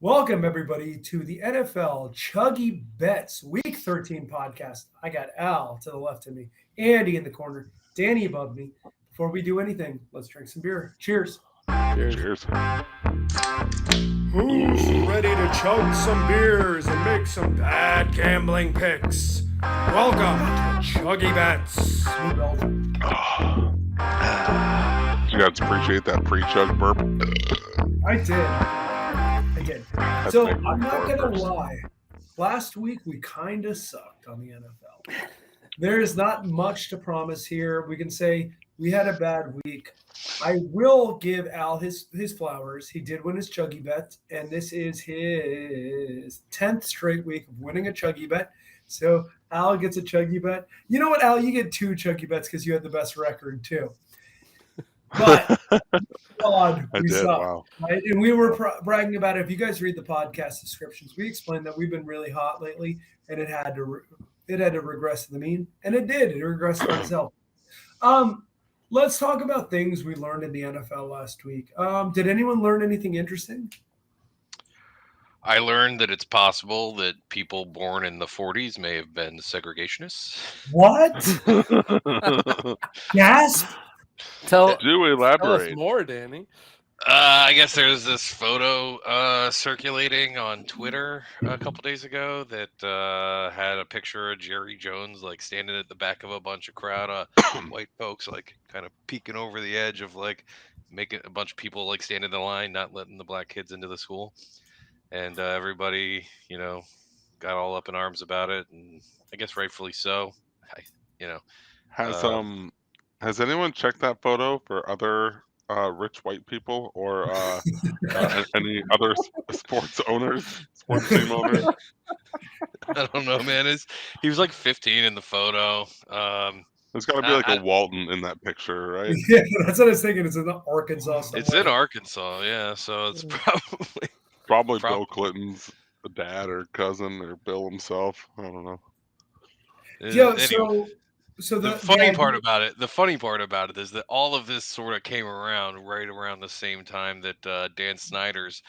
Welcome, everybody, to the NFL ChuggieBets Week 13 podcast. I got Al to the left of me, Andy in the corner, Danny above me. Before we do anything, let's drink some beer. Cheers. Cheers. Who's ready to chug some beers and make some bad gambling picks? Welcome to ChuggieBets. Did you guys appreciate that pre-chug burp? I did. So I'm not going to lie. Last week, we kind of sucked on the NFL. There is not much to promise here. We can say we had a bad week. I will give Al his flowers. He did win his Chuggy bet, and this is his 10th straight week of winning a Chuggy bet. So Al gets a Chuggy bet. You know what, Al? You get 2 Chuggy bets because you had the best record, too. But God, we suck, wow. Right? And we were bragging about it. If you guys read the podcast descriptions, we explained that we've been really hot lately, and it had to regress to the mean, and it did. It regressed to itself. Let's talk about things we learned in the NFL last week. Did anyone learn anything interesting? I learned that it's possible that people born in the 40s may have been segregationists. What? Yes. Do elaborate. Tell us more, Danny. I guess there's this photo circulating on Twitter a couple days ago that had a picture of Jerry Jones like standing at the back of a bunch of crowd of white folks, like kind of peeking over the edge of like making a bunch of people like stand in the line, not letting the black kids into the school, and everybody, got all up in arms about it, and I guess rightfully so. Has anyone checked that photo for other rich white people or any other sports team owners? I don't know, man. He was like 15 in the photo. There's got to be like a Walton in that picture, right? Yeah, that's what I was thinking. It's in Arkansas somewhere. It's in Arkansas, yeah. So it's probably Bill Clinton's dad or cousin or Bill himself. I don't know. Yeah. Anyway. So the funny part about it is that all of this sort of came around right around the same time that Dan Snyder's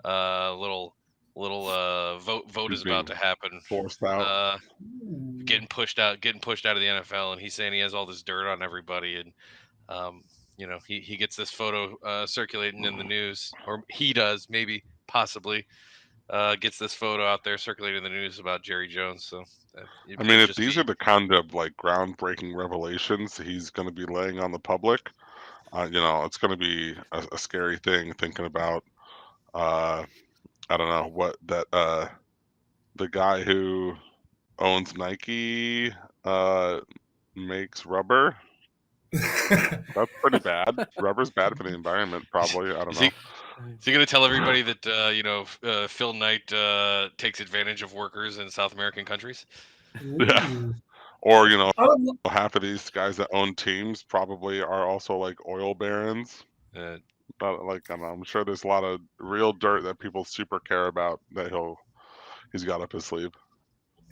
little vote is about to happen. Forced out. Getting pushed out of the NFL, and he's saying he has all this dirt on everybody, and he gets this photo circulating in the news, or he does, maybe possibly gets this photo out there circulating in the news about Jerry Jones. So if these are the kind of like groundbreaking revelations he's going to be laying on the public, it's going to be a scary thing thinking about I don't know what that the guy who owns Nike makes rubber. That's pretty bad. Rubber's bad for the environment, probably. I don't know. Is he going to tell everybody that Phil Knight takes advantage of workers in South American countries? Yeah. Or half of these guys that own teams probably are also like oil barons. I'm sure there's a lot of real dirt that people super care about that he's got up his sleeve.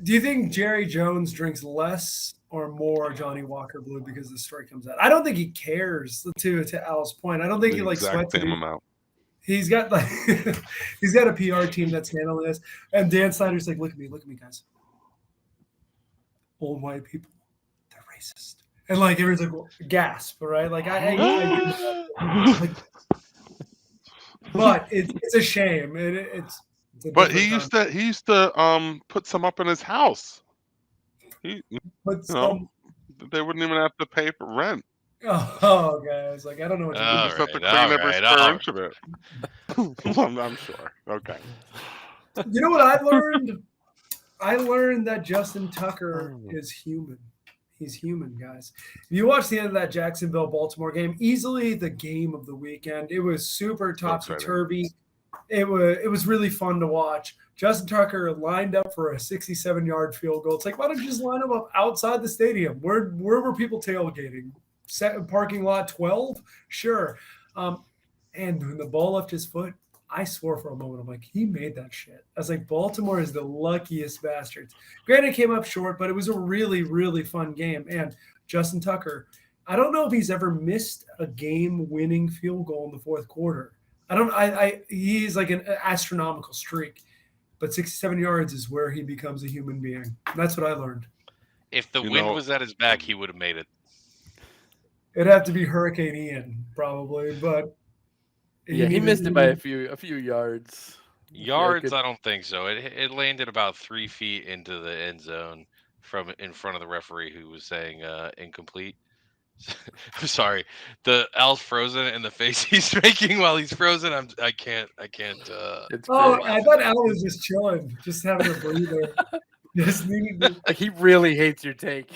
Do you think Jerry Jones drinks less or more Johnny Walker Blue because the story comes out? I don't think he cares. To Al's point, I don't think he like sweats the same amount. He's got he's got a PR team that's handling this, and Dan Snyder's like, look at me, guys. Old white people, they're racist, and like everyone's like gasp, right? Like but it's a shame. It's but he used to put some up in his house. They wouldn't even have to pay for rent. Oh, guys, like I don't know what you do. Just have to clean every square inch of it. I'm sure. Okay. You know what I learned? I learned that Justin Tucker is human. He's human, guys. If you watch the end of that Jacksonville-Baltimore game, easily the game of the weekend. It was super topsy-turvy. It was really fun to watch. Justin Tucker lined up for a 67-yard field goal. It's like, why don't you just line him up outside the stadium? Where were people tailgating? Parking lot 12? Sure. And when the ball left his foot, I swore for a moment. I'm like, he made that shit. I was like, Baltimore is the luckiest bastards. Granted, it came up short, but it was a really, really fun game. And Justin Tucker, I don't know if he's ever missed a game-winning field goal in the fourth quarter. He's like an astronomical streak, but 67 yards is where he becomes a human being. That's what I learned. If the wind was at his back, he would have made it. It'd have to be Hurricane Ian, probably, but he missed it by a few yards. Yards, I don't think so. It landed about 3 feet into the end zone from in front of the referee, who was saying incomplete. I'm sorry. The Al's frozen, and the face he's making while he's frozen. I can't. I thought Al was just chilling, just having a breather. Just needing to... Like, he really hates your take.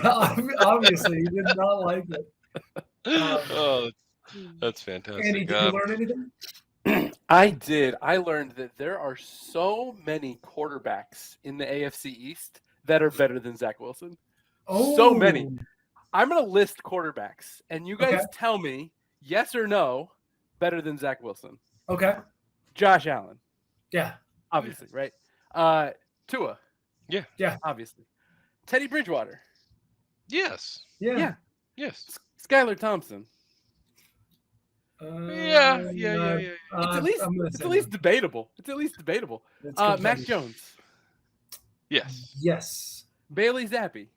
Obviously, he did not like it. That's fantastic. Andy, did you learn anything? I did. I learned that there are so many quarterbacks in the AFC East that are better than Zach Wilson. Oh, so many. I'm going to list quarterbacks, and you guys tell me yes or no better than Zach Wilson. Okay. Josh Allen. Yeah. Obviously, right? Tua. Yeah. Obviously. Teddy Bridgewater. Yes. Yeah. Yes. Skylar Thompson. Yeah. It's at least debatable. Mac Jones. Yes. Yes. Bailey Zappi.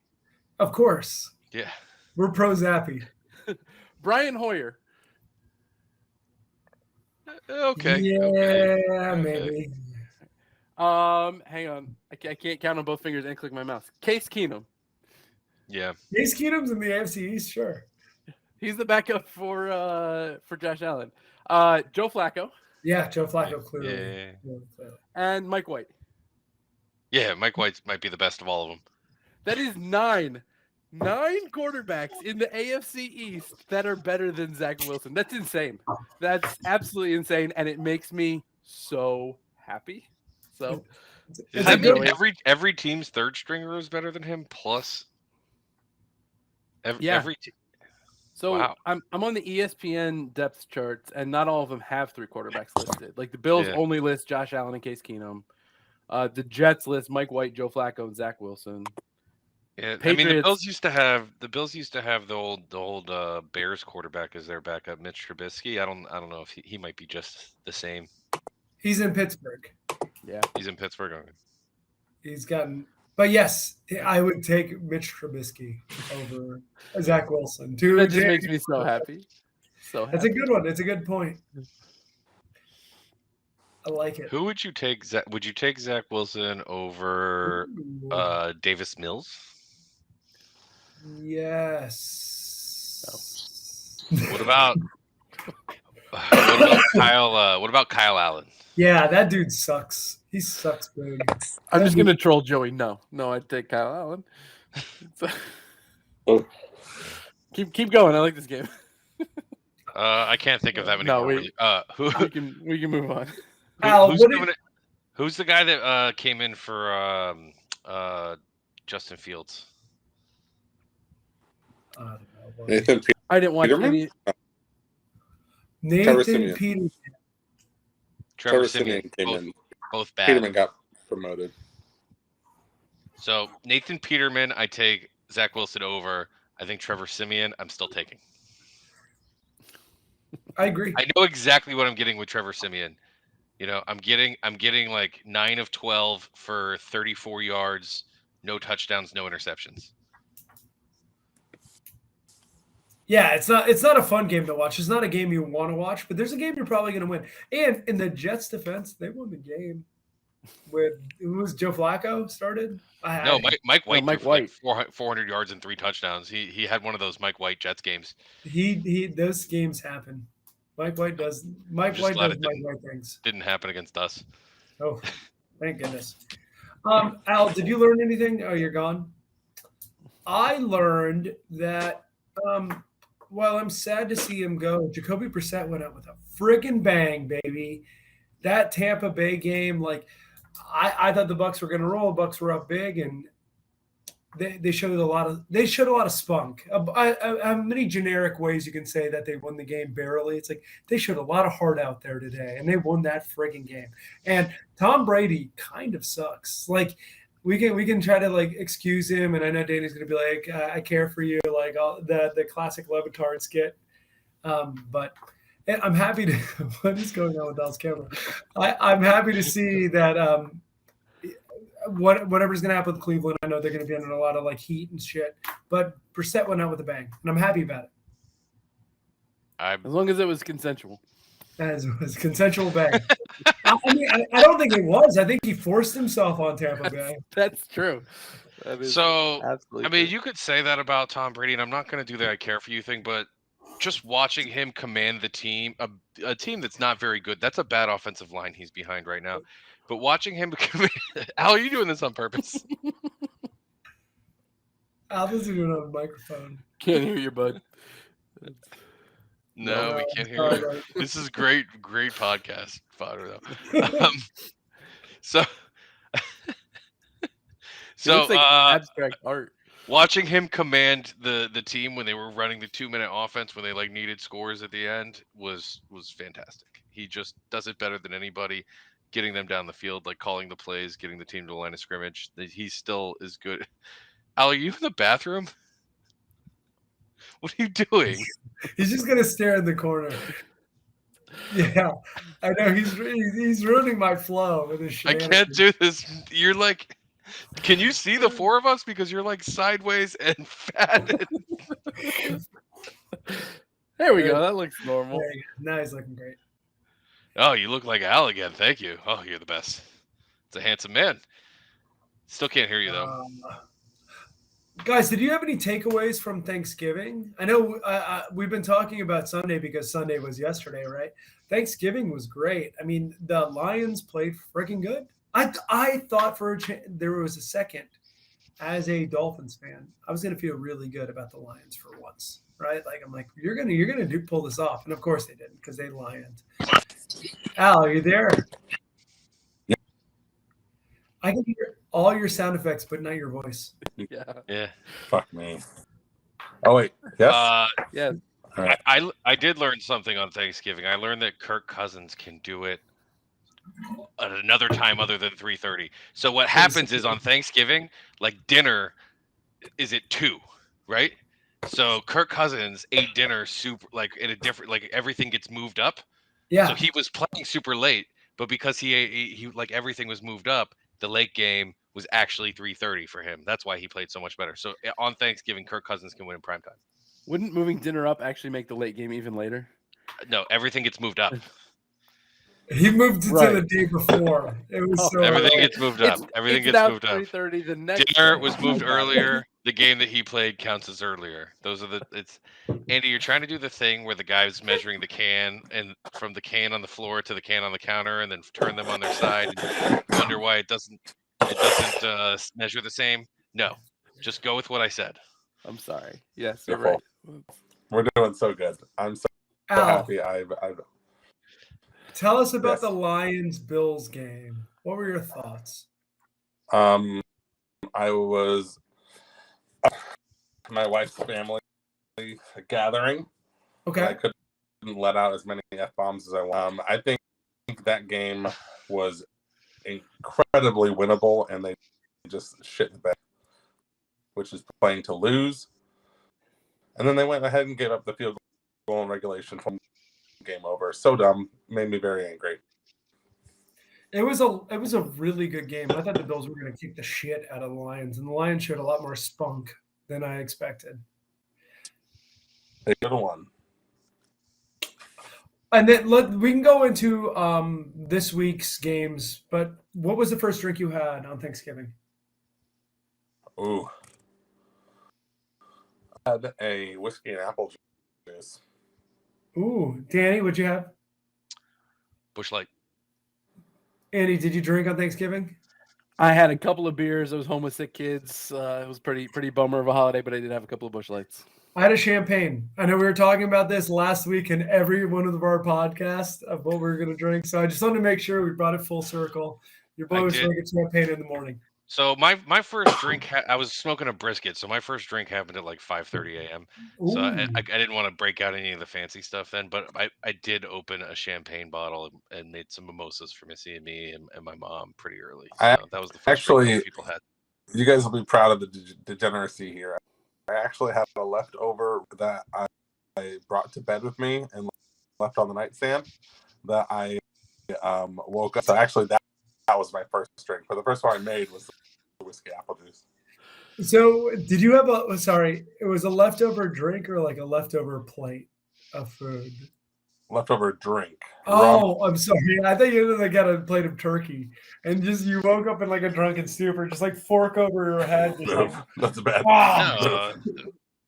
Of course. Yeah. We're pro Zappi. Brian Hoyer. Okay. Yeah, maybe. Hang on. I can't count on both fingers and click my mouse. Case Keenum. Yeah. Case Keenum's in the AFC East, sure. He's the backup for Josh Allen. Joe Flacco. Yeah, Joe Flacco, clearly. Yeah. And Mike White. Yeah, Mike White might be the best of all of them. That is 9 quarterbacks in the AFC East that are better than Zach Wilson. That's insane. That's absolutely insane, and it makes me so happy. So, does that mean every team's third stringer is better than him? Plus, every team. So wow. I'm on the ESPN depth charts, and not all of them have 3 quarterbacks listed. Like the Bills only list Josh Allen and Case Keenum. The Jets list Mike White, Joe Flacco, and Zach Wilson. Yeah, Patriots, I mean the Bills used to have the old Bears quarterback as their backup, Mitch Trubisky. I don't know if he might be just the same. He's in Pittsburgh. Yeah, he's in Pittsburgh. Okay. He's gotten, but yes, I would take Mitch Trubisky over Zach Wilson. That just makes me so happy. That's a good one. It's a good point. I like it. Who would you take? Would you take Zach Wilson over Davis Mills? Yes. No. What about Kyle? What about Kyle Allen? Yeah, that dude sucks. He sucks big. I'm just gonna troll Joey. No, I'd take Kyle Allen. Keep going. I like this game. I can't think of that many. We can move on. Who's the guy that came in for Justin Fields? Nathan. I didn't watch Peterman? any. Nathan Peterman. Trevor Siemian came in. Both bad. Peterman got promoted. So Nathan Peterman, I take. Zach Wilson over. I think Trevor Siemian, I'm still taking. I agree. I know exactly what I'm getting with Trevor Siemian. You know, I'm getting like 9 of 12 for 34 yards, no touchdowns, no interceptions. Yeah, it's not a fun game to watch. It's not a game you want to watch, but there's a game you're probably going to win. And in the Jets' defense, they won the game with Joe Flacco started. Mike White. Like 400 yards and 3 touchdowns. He had one of those Mike White Jets games. Those games happen. Mike White does Mike White things. Didn't happen against us. Oh, thank goodness. Al, did you learn anything? Oh, you're gone. I learned that while I'm sad to see him go, Jacoby Brissett went out with a friggin' bang, baby. That Tampa Bay game, like I thought the Bucs were going to roll. Bucs were up big, and they showed a lot of spunk. Many generic ways you can say that they won the game barely. It's like they showed a lot of heart out there today, and they won that friggin' game. And Tom Brady kind of sucks. Like we can try to like excuse him, and I know Danny's going to be like, I care for you, like all the classic Levitard skit. But I'm happy to. What is going on with Dallas camera? I'm happy to see that whatever's going to happen with Cleveland, I know they're going to be under a lot of like heat and shit. But Brissett went out with a bang, and I'm happy about it. As long as it was consensual. As it was consensual bang. I don't think it was. I think he forced himself on Tampa Bay. That's true. That is So, absolutely I mean, true. you could say that about Tom Brady, and I'm not going to do the I care for you thing, but just watching him command the team, a team that's not very good, that's a bad offensive line he's behind right now. But watching him Al, are you doing this on purpose? Al doesn't even have a microphone. Can't hear you, bud. No, we can't hear you. Sorry. This is great podcast fodder, though. So, It looks like abstract art. watching him command the team when they were running the 2-minute offense when they like needed scores at the end was fantastic. He just does it better than anybody, getting them down the field, like calling the plays, getting the team to the line of scrimmage. He still is good. Al, are you in the bathroom? What are you doing? He's just gonna stare in the corner. Yeah, I know he's ruining my flow with his I shit. can't do this. You're like, can you see the four of us? Because you're like sideways and fat. There we go. That looks normal. Now he's looking great. Oh, you look like Al again. Thank you. Oh, you're the best. It's a handsome man. Still can't hear you though. Guys, did you have any takeaways from Thanksgiving? I know we've been talking about Sunday because Sunday was yesterday, right? Thanksgiving was great. I mean, the Lions played freaking good. I thought there was a second, as a Dolphins fan, I was going to feel really good about the Lions for once, right? Like I'm like, you're gonna pull this off, and of course they didn't because they lions. Al, are you there? Yeah. I can hear all your sound effects, but not your voice. Yeah. Fuck me. Oh wait. Yes. Yeah. All right. I did learn something on Thanksgiving. I learned that Kirk Cousins can do it at another time other than 3:30. So what happens is on Thanksgiving, like dinner is at 2, right? So Kirk Cousins ate dinner super like in a different, like everything gets moved up. Yeah. So he was playing super late, but because he like everything was moved up, the late game was actually 3:30 for him. That's why he played so much better. So on Thanksgiving, Kirk Cousins can win in primetime. Wouldn't moving dinner up actually make the late game even later? No, everything gets moved up. He moved it Right. to the day before. It was so Everything gets moved up. Everything gets moved up. 3:30 the next Dinner day. was moved earlier. The game that he played counts as earlier. Those are Andy, you're trying to do the thing where the guy's measuring the can and from the can on the floor to the can on the counter and then turn them on their side and wonder why it doesn't measure the same. No, just go with what I said. I'm sorry. Yes, you're right. We're doing so good. I'm so Al, happy. I've tell us about Yes. the Lions-Bills game. What were your thoughts? I was my wife's family gathering. Okay. I couldn't let out as many F-bombs as I want. I think that game was incredibly winnable, and they just shit the bed, which is playing to lose. And then they went ahead and gave up the field goal in regulation from game over. So dumb. Made me very angry. It was a really good game. I thought the Bills were going to kick the shit out of the Lions, and the Lions showed a lot more spunk than I expected. They could have won. And then we can go into this week's games, but what was the first drink you had on Thanksgiving? Ooh. I had a whiskey and apple juice. Ooh, Danny, what'd you have? Busch Light. Andy, did you drink on Thanksgiving? I had a couple of beers. I was home with sick kids. It was pretty bummer of a holiday, but I did have a couple of Busch Lights. I had a champagne. I know we were talking about this last week in every one of our podcasts of what we were going to drink. So I just wanted to make sure we brought it full circle. Your boy was drinking champagne in the morning. So my first drink, I was smoking a brisket. So my first drink happened at like 5:30 a.m. So I didn't want to break out any of the fancy stuff then, but I did open a champagne bottle and made some mimosas for Missy and me and my mom pretty early. So that was the first drink most people had. You guys will be proud of the degeneracy here. I actually had a leftover that I brought to bed with me and left on the nightstand that I woke up. So actually, that was my first drink. But the first one I made was the whiskey apple juice. So did you have it was a leftover drink or like a leftover plate of food? Leftover drink. Oh, I'm sorry. I thought you like got a plate of turkey and just you woke up in like a drunken stupor, just like fork over your head. Just No, like, that's a bad. No,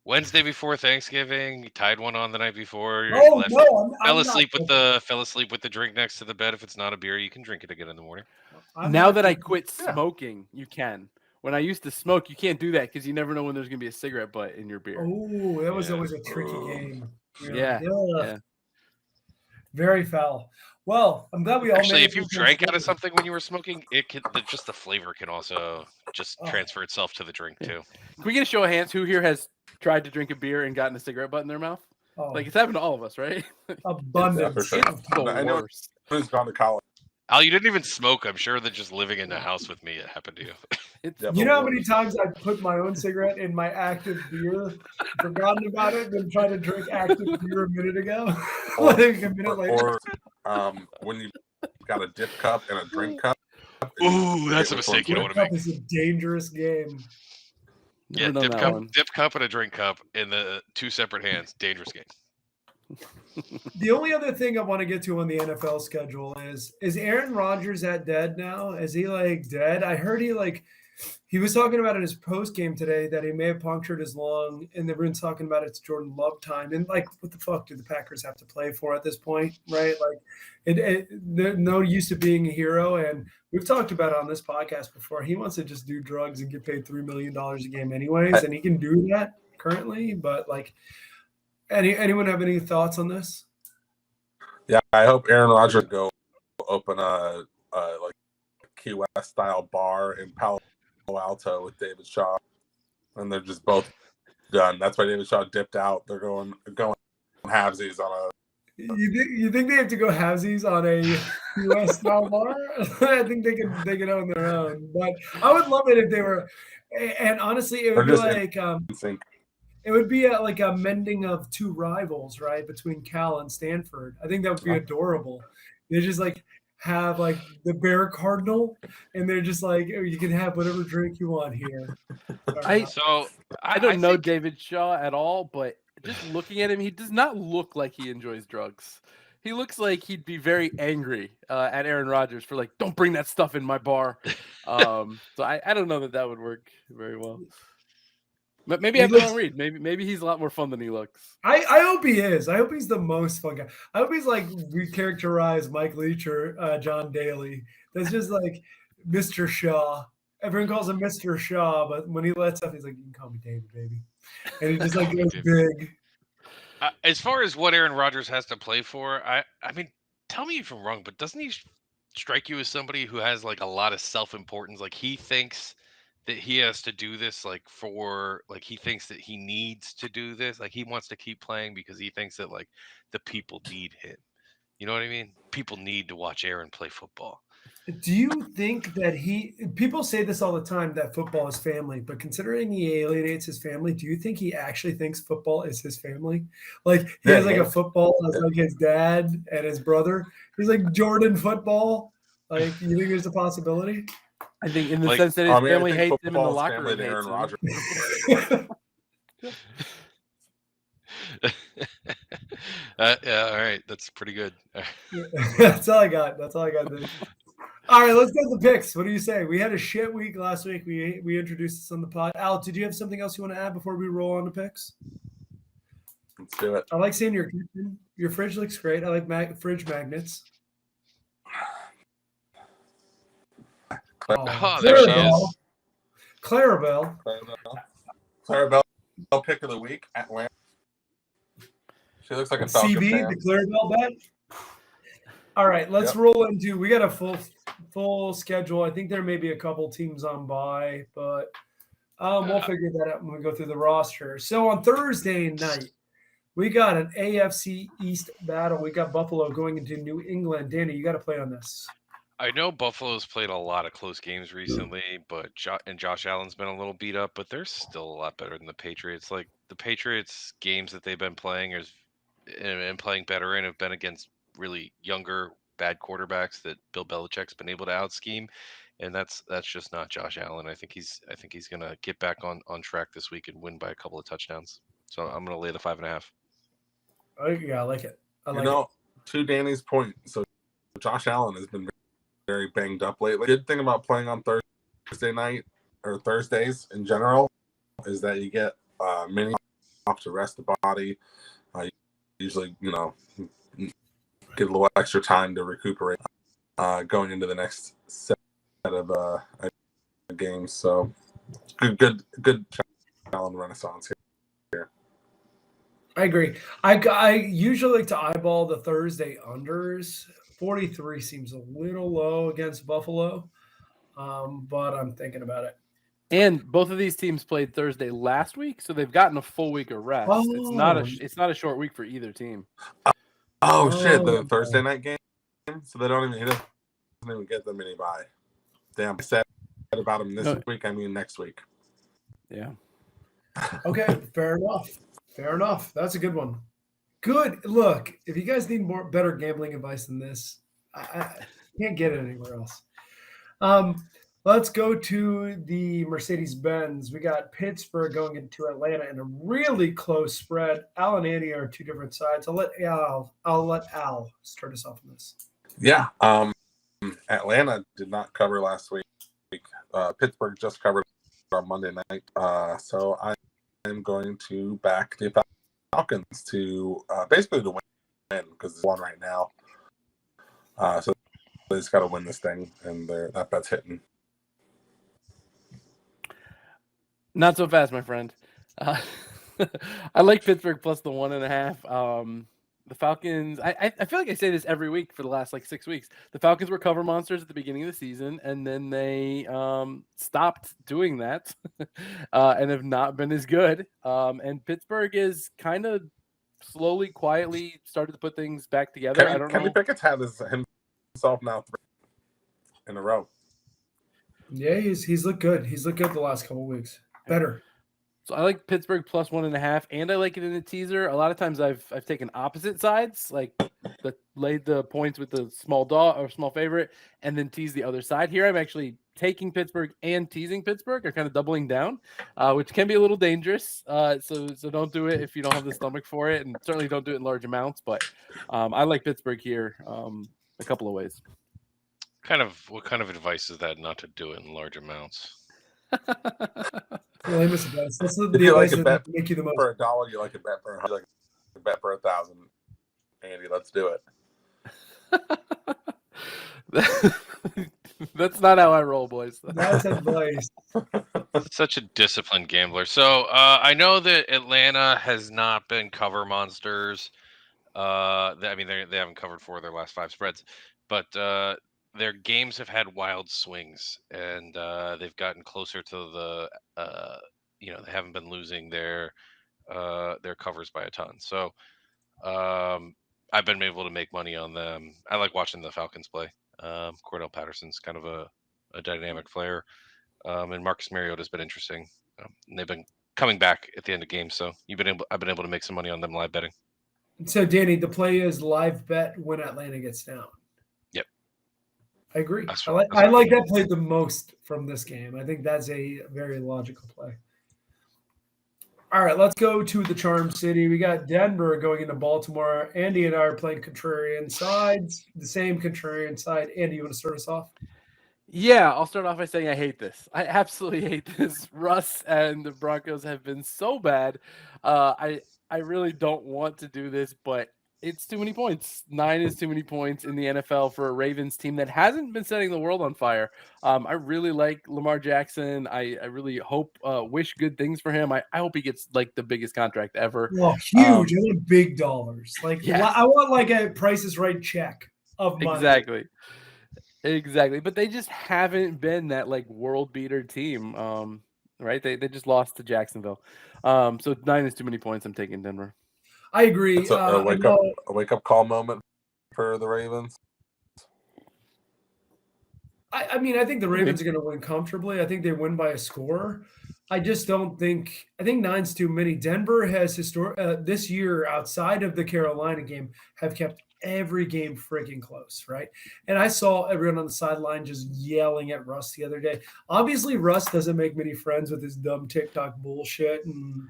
Wednesday before Thanksgiving, you tied one on the night before. You oh left, no, fell asleep with the drink next to the bed. If it's not a beer, you can drink it again in the morning. Now that I quit smoking, you can. When I used to smoke, you can't do that because you never know when there's gonna be a cigarette butt in your beer. Oh, that was always a tricky game. Yeah. Very foul. Well, I'm glad we all Actually, made if you drank out of something when you were smoking, just the flavor can also just transfer itself to the drink too. Can we get a show of hands who here has tried to drink a beer and gotten a cigarette butt in their mouth? Like it's happened to all of us, right? Abundance. For sure. It's the worst. Who's gone to college? Al, you didn't even smoke. I'm sure that just living in the house with me, it happened to you. You know how many times I put my own cigarette in my active beer, forgotten about it, then tried to drink active beer a minute ago? Like a minute later. Or when you got a dip cup and a drink cup. Ooh, that's a mistake you don't want to make. It's a dangerous game. Yeah, dip cup and a drink cup in the two separate hands. Dangerous game. The only other thing I want to get to on the NFL schedule is Aaron Rodgers that dead now? Is he like dead? I heard he was talking about in his post game today that he may have punctured his lung, and everyone's talking about it's Jordan Love time. And like, what the fuck do the Packers have to play for at this point, right? Like, they're no use to being a hero. And we've talked about it on this podcast before. He wants to just do drugs and get paid $3 million a game, anyways, and he can do that currently. But like, anyone have any thoughts on this? Yeah, I hope Aaron Rodgers go open a like Key West style bar in Palo Alto with David Shaw, and they're just both done. That's why David Shaw dipped out. They're going halvesies on a. You think they have to go halvesies on a US style bar? I think they can own their own. But I would love it if they were. And honestly, it would be like it would be like a mending of two rivals, right, between Cal and Stanford. I think that would be adorable. They just like have like the Bear Cardinal, and they're just like, oh, you can have whatever drink you want here. I don't know David Shaw at all, but just looking at him, he does not look like he enjoys drugs. He looks like he'd be very angry at Aaron Rodgers for like, don't bring that stuff in my bar. So I don't know that would work very well. But maybe I have the wrong read. Maybe he's a lot more fun than he looks. I hope he is. I hope he's the most fun guy. I hope he's like we characterize Mike Leach or John Daly. That's just like Mr. Shaw. Everyone calls him Mr. Shaw, but when he lets up, he's like, "You can call me David, baby," and he just like goes big. As far as what Aaron Rodgers has to play for, I mean, tell me if I'm wrong, but doesn't he strike you as somebody who has like a lot of self-importance? Like he thinks that he has to do this he thinks that he needs to do this. Like he wants to keep playing because he thinks that like the people need him. You know what I mean? People need to watch Aaron play football. Do you think that people say this all the time that football is family, but considering he alienates his family, do you think he actually thinks football is his family? Like he has like a football as like his dad and his brother. He's like Jordan football. Like you think there's a possibility? I think in the sense that his family hates him in the locker room. Aaron Rodgers. Yeah, all right. That's pretty good. That's all I got. Dude. All right, let's get the picks. What do you say? We had a shit week last week. We introduced this on the pod. Al, did you have something else you want to add before we roll on the picks? Let's do it. I like seeing your kitchen. Your fridge looks great. I like fridge magnets. There she is. Clarabelle, pick of the week, Atlanta. She looks like a Falcon CB, fan. the Clarabelle bet. All right, let's roll into. We got a full schedule. I think there may be a couple teams on bye, but we'll figure that out when we go through the roster. So on Thursday night, we got an AFC East battle. We got Buffalo going into New England. Danny, you got to play on this. I know Buffalo's played a lot of close games recently, but Josh Allen's been a little beat up, but they're still a lot better than the Patriots. Like the Patriots games that they've been playing is and playing better and have been against really younger bad quarterbacks that Bill Belichick's been able to out scheme, and that's just not Josh Allen. I think he's gonna get back on track this week and win by a couple of touchdowns. So I'm gonna lay the 5.5. Yeah, I like it. To Danny's point, so Josh Allen has been very banged up lately. Good thing about playing on Thursday night or Thursdays in general is that you get mini off to rest the body. Usually, get a little extra time to recuperate going into the next set of games. So good Allen renaissance here. I agree. I usually like to eyeball the Thursday unders. 43 seems a little low against Buffalo, but I'm thinking about it. And both of these teams played Thursday last week, so they've gotten a full week of rest. Oh. It's not a short week for either team. Oh shit! The Thursday night game, so he doesn't even get the mini bye. Damn, I said about him this week. I mean next week. Yeah. Okay, fair enough. That's a good one. Good. Look, if you guys need better gambling advice than this, I can't get it anywhere else. Let's go to the Mercedes-Benz. We got Pittsburgh going into Atlanta in a really close spread. Al and Andy are two different sides. I'll let Al start us off on this. Yeah. Atlanta did not cover last week. Pittsburgh just covered on Monday night. So I am going to back the Falcons to basically to win because it's one right now. So they just got to win this thing, and that bet's hitting. Not so fast, my friend. I like Pittsburgh plus the 1.5. The Falcons, I feel like I say this every week for the last 6 weeks. The Falcons were cover monsters at the beginning of the season, and then they stopped doing that and have not been as good. And Pittsburgh is kind of slowly, quietly started to put things back together. I don't know. Kenny Pickett's had himself now 3 in a row. Yeah, he's looked good. He's looked good the last couple of weeks. Better. So I like Pittsburgh plus 1.5, and I like it in a teaser. A lot of times I've taken opposite sides, laid the points with the small dog or small favorite, and then tease the other side. Here I'm actually taking Pittsburgh and teasing Pittsburgh, or kind of doubling down, which can be a little dangerous. So don't do it if you don't have the stomach for it, and certainly don't do it in large amounts. But I like Pittsburgh here a couple of ways. What kind of advice is that not to do it in large amounts? That's the If you like advice a that bet make you the most. for $1, you like a bet for $100, like a bet for 1,000. Andy, let's do it. That's not how I roll, boys. That's advice. Such a disciplined gambler. So I know that Atlanta has not been cover monsters. They haven't covered 4 of their last 5 spreads, but their games have had wild swings, and they've gotten closer to the they haven't been losing their covers by a ton. So I've been able to make money on them. I like watching the Falcons play. Cordell Patterson's kind of a dynamic player, and Marcus Mariota's been interesting. And they've been coming back at the end of games, so I've been able to make some money on them live betting. So Danny, the play is live bet when Atlanta gets down. Yep. I agree. I like that play the most from this game. I think that's a very logical play. All right, let's go to the Charm City. We got Denver going into Baltimore. Andy and I are playing contrarian sides, the same contrarian side. Andy, you want to start us off? Yeah, I'll start off by saying I hate this. I absolutely hate this. Russ and the Broncos have been so bad. I really don't want to do this, but it's too many points. 9 is too many points in the NFL for a Ravens team that hasn't been setting the world on fire. I really like Lamar Jackson. I really wish good things for him. I hope he gets the biggest contract ever. Well, huge. I want big dollars. Yes. I want a Price is Right check of money. Exactly. But they just haven't been that world beater team. Right? They just lost to Jacksonville. So 9 is too many points. I'm taking Denver. I agree. It's a wake up call moment for the Ravens. I think the Ravens are going to win comfortably. I think they win by a score. I just don't think – I think 9's too many. Denver has this year, outside of the Carolina game, have kept every game freaking close, right? And I saw everyone on the sideline just yelling at Russ the other day. Obviously, Russ doesn't make many friends with his dumb TikTok bullshit and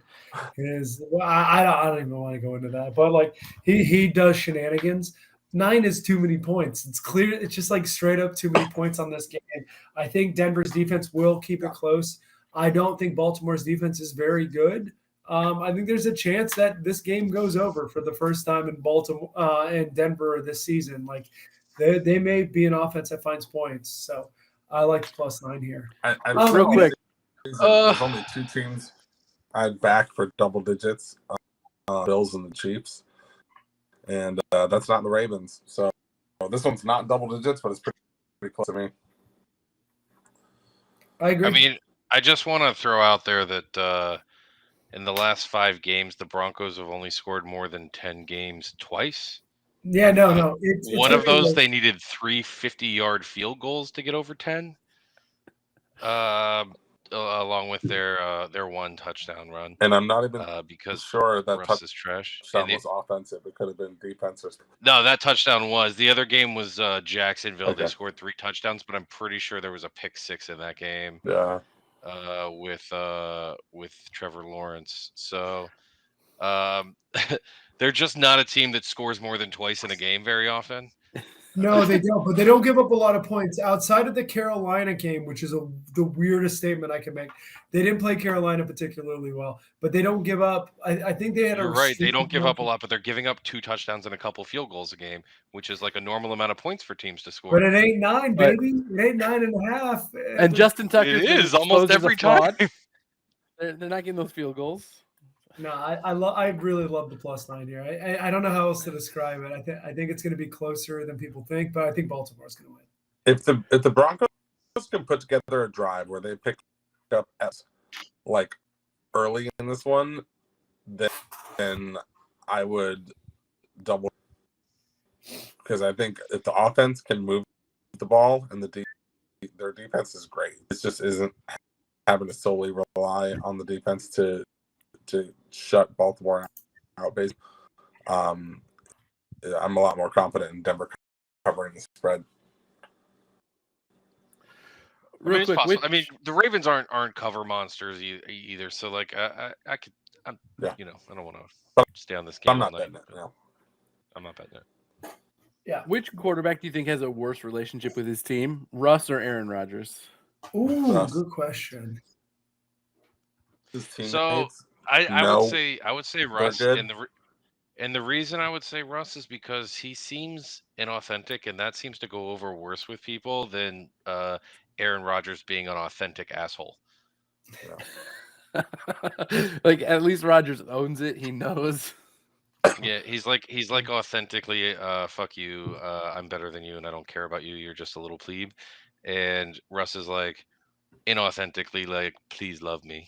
his – I don't even want to go into that. But, like, he does shenanigans. 9 is too many points. It's clear. It's just, like, straight up too many points on this game. I think Denver's defense will keep it close. I don't think Baltimore's defense is very good. I think there's a chance that this game goes over for the first time in Baltimore and Denver this season. Like they may be an offense that finds points. So I like the +9 here. Real quick, there's only 2 teams I'd back for double digits: Bills and the Chiefs, and that's not the Ravens. So this one's not double digits, but it's pretty close to me. I agree. I mean, I just want to throw out there that in the last 5 games, the Broncos have only scored more than 10 games twice. Yeah, no. It's one of those, they needed 3 50-yard field goals to get over 10, along with their 1 touchdown run. And I'm not even because sure that Russ is trash. That was offensive. It could have been defensive. No, that touchdown was. The other game was Jacksonville. Okay. They scored 3 touchdowns, but I'm pretty sure there was a pick 6 in that game. Yeah. With Trevor Lawrence. So they're just not a team that scores more than twice in a game very often. No, they don't. But they don't give up a lot of points outside of the Carolina game, which is the weirdest statement I can make. They didn't play Carolina particularly well, but they don't give up. I think they had You're right. They don't give up a lot, but they're giving up 2 touchdowns and a couple field goals a game, which is like a normal amount of points for teams to score. But it ain't 9, baby. It ain't 9.5. And Justin Tucker is almost every time. They're not getting those field goals. No, I really love the +9 here. I don't know how else to describe it. I think it's going to be closer than people think, but I think Baltimore's going to win. If the Broncos can put together a drive where they pick up like early in this one, then I would double, because I think if the offense can move the ball and their defense is great. It just isn't having to solely rely on the defense to shut Baltimore out. Basically, I'm a lot more confident in Denver covering the spread. Real quick, I mean, the Ravens aren't cover monsters either. So like, I don't want to stay on this game. I'm not betting it. No. I'm not betting it. Yeah. Which quarterback do you think has a worse relationship with his team, Russ or Aaron Rodgers? Ooh, good question. So I would say Russ, and the reason I would say Russ is because he seems inauthentic, and that seems to go over worse with people than Aaron Rodgers being an authentic asshole. Yeah. Like, at least Rodgers owns it. He knows. Yeah, he's like authentically, fuck you, I'm better than you, and I don't care about you. You're just a little plebe. And Russ is like inauthentically like, please love me.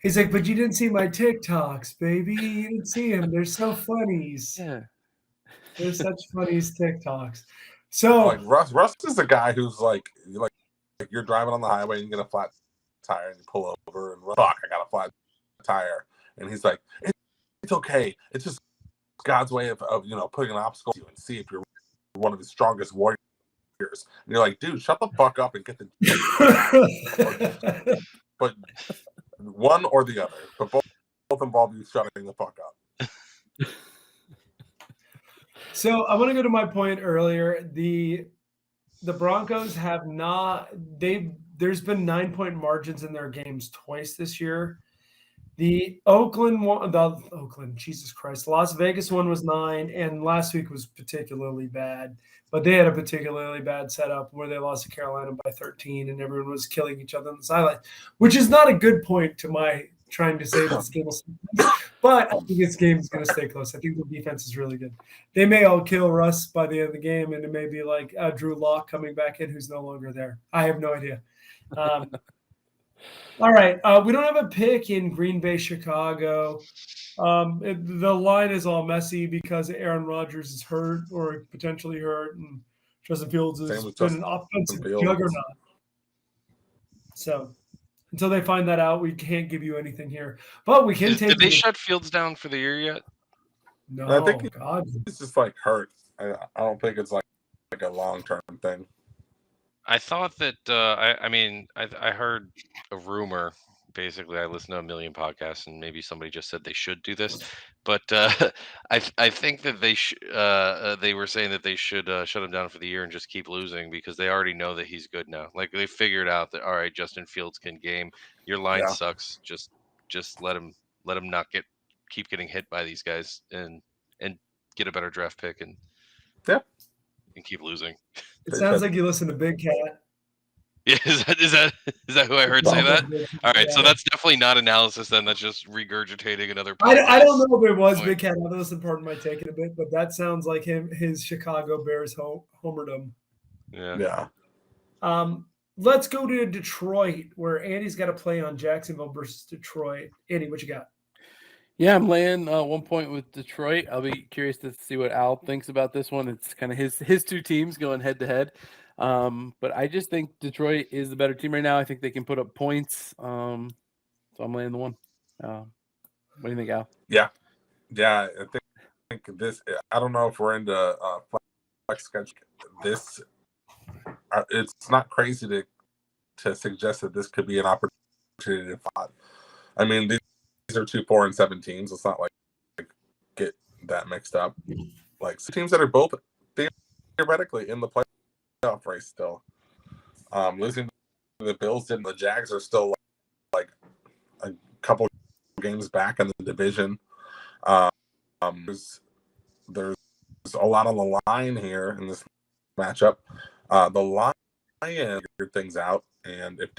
He's like, but you didn't see my TikToks, baby. You didn't see them. They're so funnies. Yeah. They're such funnies TikToks. So like Russ is a guy who's like you're driving on the highway and you get a flat tire and you pull over and fuck, I got a flat tire. And he's like, it's okay. It's just God's way of putting an obstacle to you and see if you're one of his strongest warriors. And you're like, dude, shut the fuck up and get the but one or the other. But both involve you shutting the fuck up. So I want to go to my point earlier. The Broncos have not there's been 9-point margins in their games twice this year. Jesus Christ, Las Vegas one was 9, and last week was particularly bad. But they had a particularly bad setup where they lost to Carolina by 13, and everyone was killing each other on the sideline, which is not a good point to my trying to say this game will stay close. But I think this game is going to stay close. I think the defense is really good. They may all kill Russ by the end of the game, and it may be like Drew Lock coming back in, who's no longer there. I have no idea. All right. We don't have a pick in Green Bay, Chicago. The line is all messy because Aaron Rodgers is hurt or potentially hurt, and Justin Fields has been an offensive juggernaut. So Until they find that out, we can't give you anything here. But we can take. Did they shut Fields down for the year yet? No, I think God. it's just like hurt. I don't think it's like a long-term thing. I thought that I heard a rumor. Basically, I listened to a million podcasts, and maybe somebody just said they should do this, but I think that they were saying that they should shut him down for the year and just keep losing because they already know that he's good now. Like they figured out that all right, Justin Fields can game. Your line Yeah. sucks. Just let him not keep getting hit by these guys and get a better draft pick and keep losing. It sounds like you listen to Big Cat. Yeah, is that who I heard say that? All right, so that's definitely not analysis then. That's just regurgitating another podcast. I don't know if it was Big Cat. I listen, pardon my taking a bit, but that sounds like his Chicago Bears homerdom. Yeah. Let's go to Detroit, where Andy's got to play on Jacksonville versus Detroit. Andy, what you got? Yeah, I'm laying 1 point with Detroit. I'll be curious to see what Al thinks about this one. It's kind of his two teams going head to head. But I just think Detroit is the better team right now. I think they can put up points. So I'm laying the one. What do you think, Al? Yeah. I think this. I don't know if we're into flex schedule. This. It's not crazy to suggest that this could be an opportunity to fight. I mean, these are 2 4-7 teams. It's not like get that mixed up. Like teams that are both theoretically in the playoff race still. Losing to the Bills and the Jags are still like a couple games back in the division. There's a lot on the line here in this matchup. The Lions figure things out, and if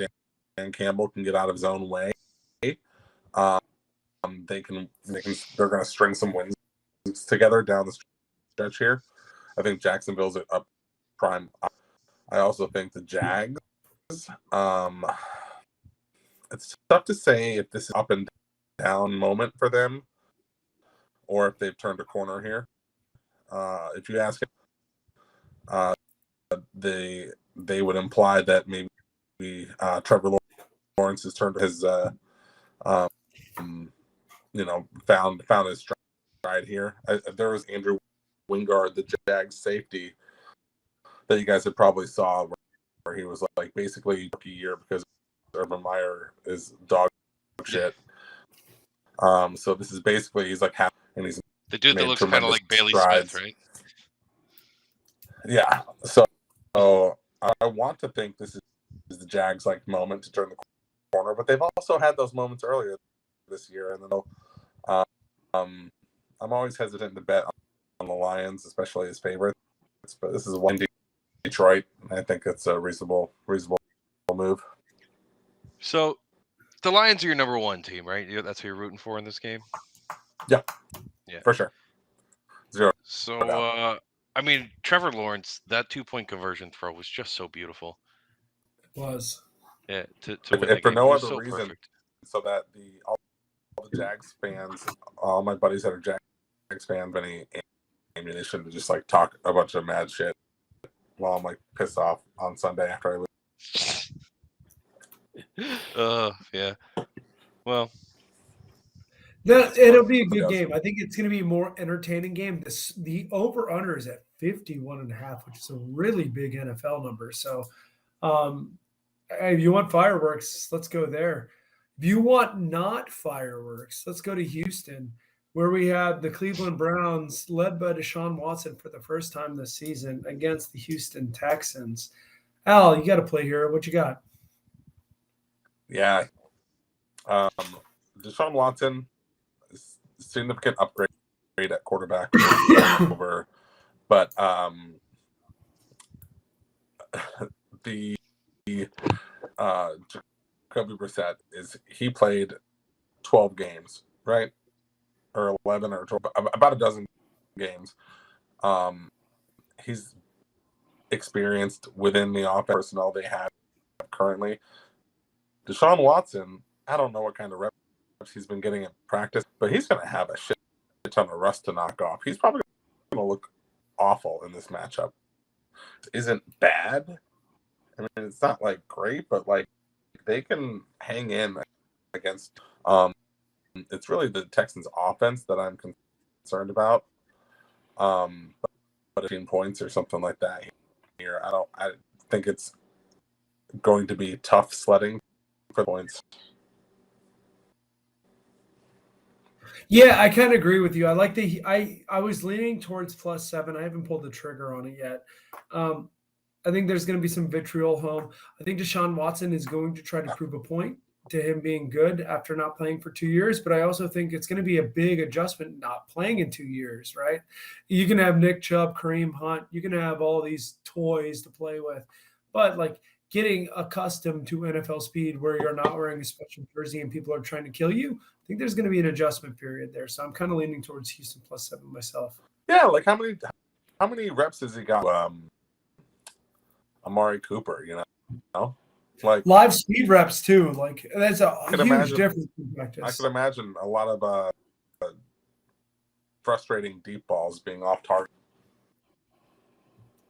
Dan Campbell can get out of his own way, they're going to string some wins together down the stretch here. I think Jacksonville's up prime. I also think the Jags. It's tough to say if this is up and down moment for them, or if they've turned a corner here. If you ask they would imply that maybe Trevor Lawrence has turned his found his stride here. There was Andrew Wingard, the Jags safety, that you guys had probably saw where he was like basically rookie year because Urban Meyer is dog shit. So this is basically he's like half, and he's the dude that looks kind of like Bailey strides. Smith, right? Yeah. So I want to think this is the Jags like moment to turn the corner, but they've also had those moments earlier this year, and then I'm always hesitant to bet on the Lions, especially as favorites. But this is one Detroit, and I think it's a reasonable move. So the Lions are your number one team, right? That's who you're rooting for in this game. Yeah, for sure. 0. So I mean, Trevor Lawrence, that 2-point conversion throw was just so beautiful. It was. Yeah, if for no other reason, perfect. So that all the Jags fans, all my buddies that are Jags fans, any ammunition to just like talk a bunch of mad shit while I'm like pissed off on Sunday after I lose. Yeah. Well, it'll be a good game. I think it's going to be a more entertaining game. The over-under is at 51.5, which is a really big NFL number. So if you want fireworks, let's go there. If you want not fireworks, let's go to Houston, where we have the Cleveland Browns led by Deshaun Watson for the first time this season against the Houston Texans. Al, you got to play here. What you got? Yeah. Deshaun Watson, significant upgrade at quarterback over, but the Jacoby Brissett he played 12 games, right? Or 11 or 12, about a dozen games. He's experienced within the offense personnel they have currently. Deshaun Watson, I don't know what kind of reps he's been getting in practice, but he's going to have a shit ton of rust to knock off. He's probably going to look awful in this matchup. It isn't bad. I mean, it's not like great, but like they can hang in against. It's really the Texans' offense that I'm concerned about. But 15 points or something like that here, I think it's going to be tough sledding for points. Yeah, I kind of agree with you. I like I was leaning towards +7. I haven't pulled the trigger on it yet. I think there's going to be some vitriol home. I think Deshaun Watson is going to try to prove a point to him being good after not playing for 2 years. But I also think it's going to be a big adjustment not playing in 2 years, right? You can have Nick Chubb, Kareem Hunt. You can have all these toys to play with. But like getting accustomed to NFL speed where you're not wearing a special jersey and people are trying to kill you, I think there's going to be an adjustment period there. So I'm kind of leaning towards Houston +7 myself. Yeah, like how many reps has he got? Amari Cooper, like live speed reps too. Like that's a huge difference in practice. I could imagine a lot of frustrating deep balls being off target.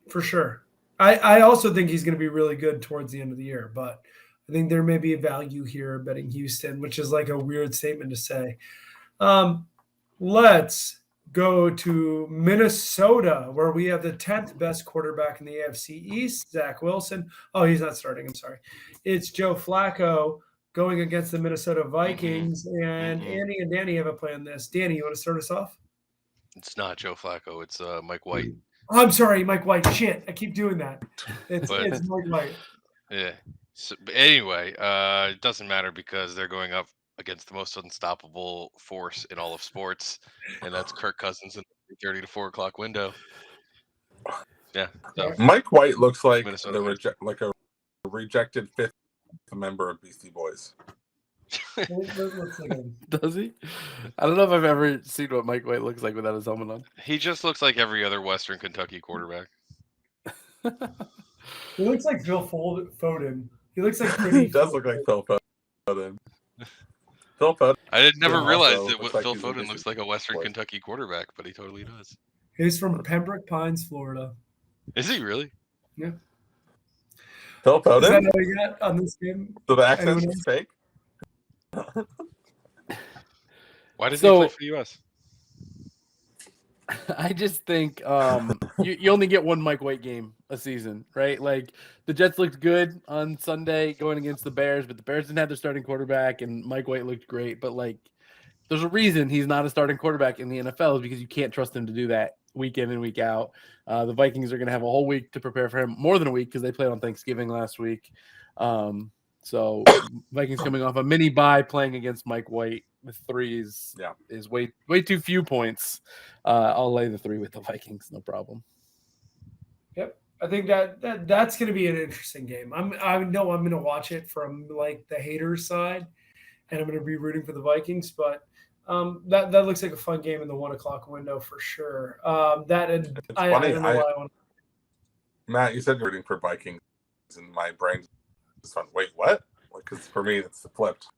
For sure. I also think he's going to be really good towards the end of the year, but I think there may be a value here betting Houston, which is like a weird statement to say. Let's go to Minnesota, where we have the 10th best quarterback in the AFC East, Zach Wilson. Oh, he's not starting. I'm sorry. It's Joe Flacco going against the Minnesota Vikings, and Andy and Danny have a play on this. Danny, you want to start us off? It's not Joe Flacco. It's Mike White. Oh, I'm sorry, Mike White. Shit, I keep doing that. It's Mike White. Yeah. So, but anyway, it doesn't matter because they're going up against the most unstoppable force in all of sports, and that's Kirk Cousins in the 3:30 to 4 o'clock window. Yeah. So Mike White looks like Minnesota a rejected fifth member of Beastie Boys. Does he? I don't know if I've ever seen what Mike White looks like without his helmet on. he just looks like every other Western Kentucky quarterback. He looks like Phil Foden. He looks like He does look like Phil Foden. Phil Foden. I did never realize that looks Phil like Foden looks like a Western Kentucky quarterback, but he totally does. He's from Pembroke Pines, Florida. Is he really? Yeah. Phil Foden? Is that all you got on this game? So the accent is fake? Why does he play for the U.S.? I just think you only get one Mike White game a season, right? Like the Jets looked good on Sunday going against the Bears, but the Bears didn't have their starting quarterback, and Mike White looked great. But like, there's a reason he's not a starting quarterback in the NFL is because you can't trust him to do that week in and week out. The Vikings are going to have a whole week to prepare for him, more than a week because they played on Thanksgiving last week. So Vikings coming off a mini bye playing against Mike White with threes is way too few points. I'll lay the 3 with the Vikings, no problem. Yep, I think that's going to be an interesting game. I know I'm going to watch it from like the haters side, and I'm going to be rooting for the Vikings. But that looks like a fun game in the 1 o'clock window for sure. I don't know why I want. Matt, you said you're rooting for Vikings, and my brain just went, wait, what? Because for me, it's flipped.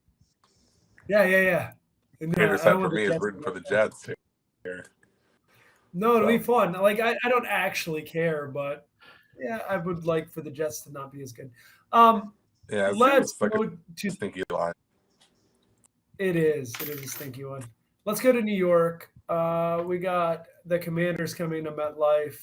Yeah. And Favorite side for me is rooting for the Jets here. No, it'll be fun. Like I don't actually care, but yeah, I would like for the Jets to not be as good. Let's go to stinky line. It is a stinky one. Let's go to New York. We got the Commanders coming to MetLife.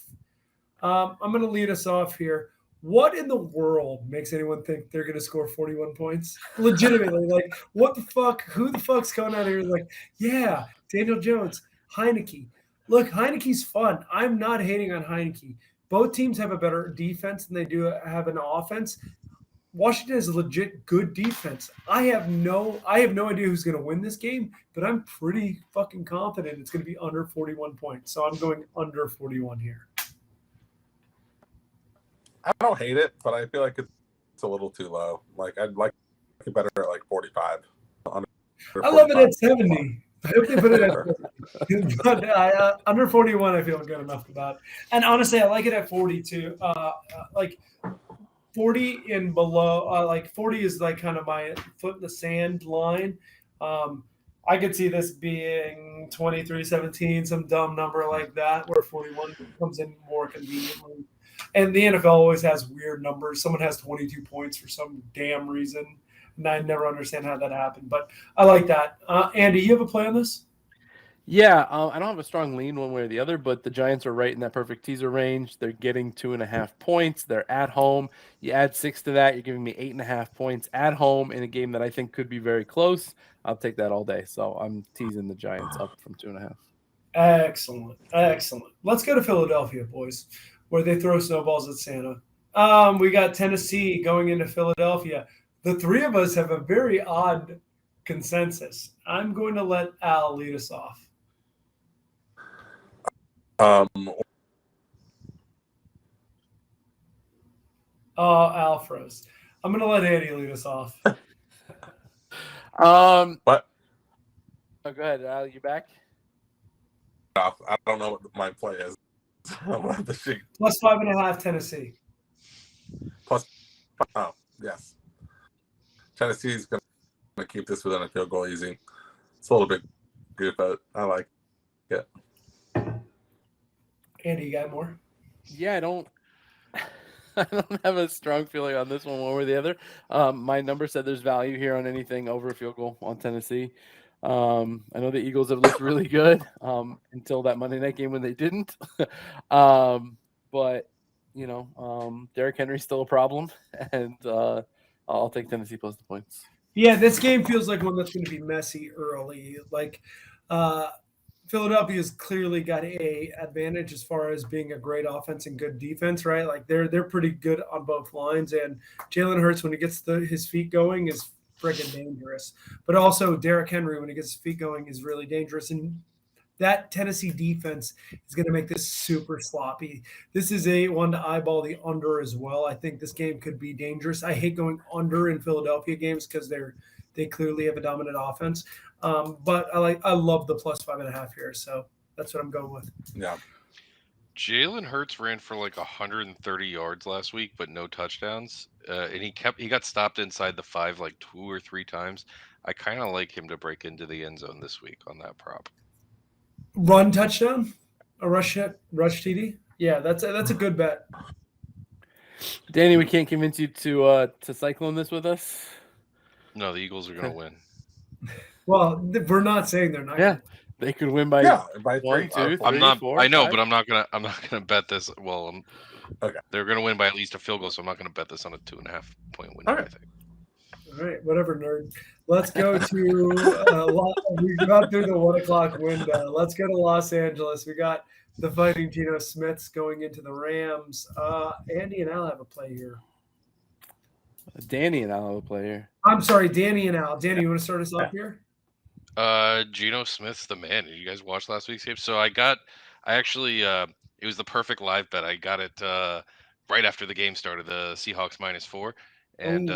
I'm going to lead us off here. What in the world makes anyone think they're going to score 41 points? Legitimately, like, what the fuck? Who the fuck's coming out here like, yeah, Daniel Jones, Heineke. Look, Heineke's fun. I'm not hating on Heineke. Both teams have a better defense than they do have an offense. Washington is a legit good defense. I have no idea who's going to win this game, but I'm pretty fucking confident it's going to be under 41 points. So I'm going under 41 here. I don't hate it, but I feel like it's a little too low. Like I'd like it better at like 45. I love it at 70. I hope they put it at 70. But under 41, I feel good enough about. And honestly, I like it at 42. Like 40 and below. Like 40 is like kind of my foot in the sand line. I could see this being 23-17, some dumb number like that, where 41 comes in more conveniently. And the NFL always has weird numbers. Someone has 22 points for some damn reason. and I never understand how that happened. But I like that. Andy, you have a play on this? Yeah, I don't have a strong lean one way or the other, but the Giants are right in that perfect teaser range. They're getting 2.5 points. They're at home. You add 6 to that, you're giving me 8.5 points at home in a game that I think could be very close. I'll take that all day. So I'm teasing the Giants up from 2.5. Excellent. Let's go to Philadelphia, boys, where they throw snowballs at Santa. We got Tennessee going into Philadelphia. The three of us have a very odd consensus. I'm going to let Al lead us off. Al froze. I'm going to let Andy lead us off. What? Oh, go ahead, Al. You back? I don't know what my play is. The sheet. Plus 5.5 Tennessee. Yes. Tennessee's going to keep this within a field goal easy. It's a little bit good, but I like it. Andy, you got more? Yeah, I don't have a strong feeling on this one way or the other. My number said there's value here on anything over a field goal on Tennessee. I know the Eagles have looked really good until that Monday night game when they didn't. But, Derrick Henry's still a problem, and I'll take Tennessee plus the points. Yeah, this game feels like one that's going to be messy early. Philadelphia's clearly got a advantage as far as being a great offense and good defense, right? Like they're pretty good on both lines, and Jalen Hurts, when he gets his feet going, is freaking dangerous. But also Derrick Henry, when he gets his feet going, is really dangerous. And that Tennessee defense is going to make this super sloppy. This is a one to eyeball the under as well. I think this game could be dangerous. I hate going under in Philadelphia games because they clearly have a dominant offense. But I love the plus 5.5 here, so that's what I'm going with. Yeah. Jalen Hurts ran for like 130 yards last week, but no touchdowns. And he got stopped inside the 5 like 2 or 3 times. I kind of like him to break into the end zone this week on that prop. Run touchdown, a rush TD. Yeah, that's a good bet. Danny, we can't convince you to cyclone this with us. No, the Eagles are going to win. Well, we're not saying they're not. Yeah, they could win by 1, 2, 3, I'm not. 4, I know, 5. but I'm not gonna bet this. Well, okay. They're gonna win by at least a field goal, so I'm not gonna bet this on a 2.5 point win. Okay. I think. All right, whatever, nerd. Let's go to we got through the 1 o'clock window. Let's go to Los Angeles. We got the Fighting Geno Smiths going into the Rams. Andy and Al have a play here. Danny and Al have a play here. I'm sorry, Danny and Al. Danny, you want to start us off here? Geno Smith's the man. Did you guys watch last week's game? So it was the perfect live bet. I got it right after the game started, the Seahawks -4. And